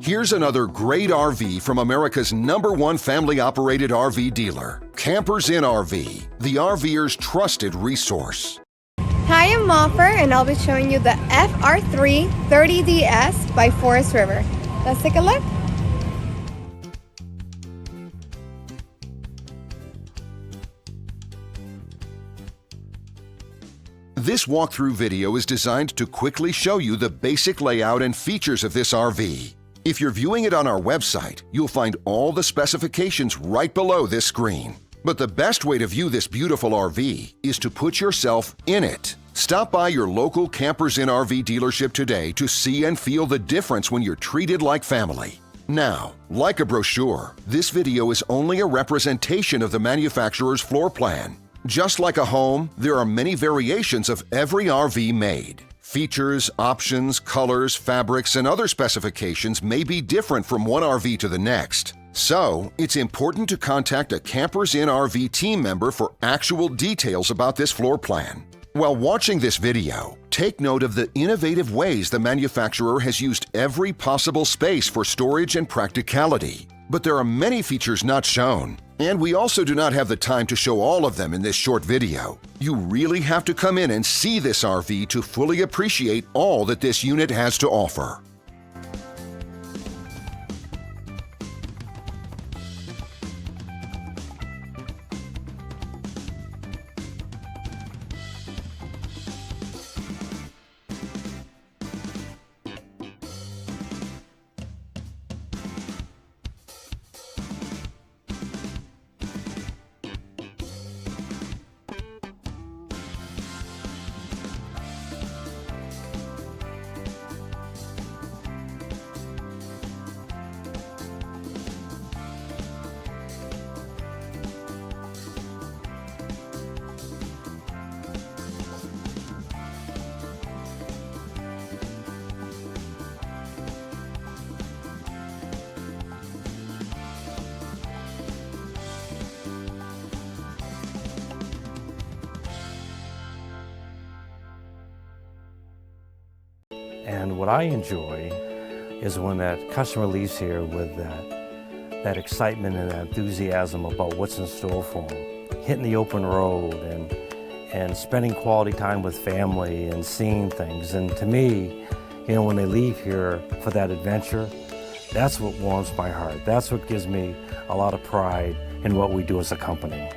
Here's another great RV from America's #1 family-operated RV dealer, Campers in RV, the RVer's trusted resource. Hi, I'm Moffer, and I'll be showing you the FR3-30DS by Forest River. Let's take a look. This walkthrough video is designed to quickly show you the basic layout and features of this RV. If you're viewing it on our website, you'll find all the specifications right below this screen. But the best way to view this beautiful RV is to put yourself in it. Stop by your local Campers in RV dealership today to see and feel the difference when you're treated like family. Now, like a brochure, this video is only a representation of the manufacturer's floor plan. Just like a home, there are many variations of every RV made. Features, options, colors, fabrics, and other specifications may be different from one RV to the next. So, it's important to contact a Campers in RV team member for actual details about this floor plan. While watching this video, take note of the innovative ways the manufacturer has used every possible space for storage and practicality. But there are many features not shown, and we also do not have the time to show all of them in this short video. You really have to come in and see this RV to fully appreciate all that this unit has to offer. And what I enjoy is when that customer leaves here with that excitement and that enthusiasm about what's in store for them. Hitting the open road and spending quality time with family and seeing things. And to me, you know, when they leave here for that adventure, that's what warms my heart. That's what gives me a lot of pride in what we do as a company.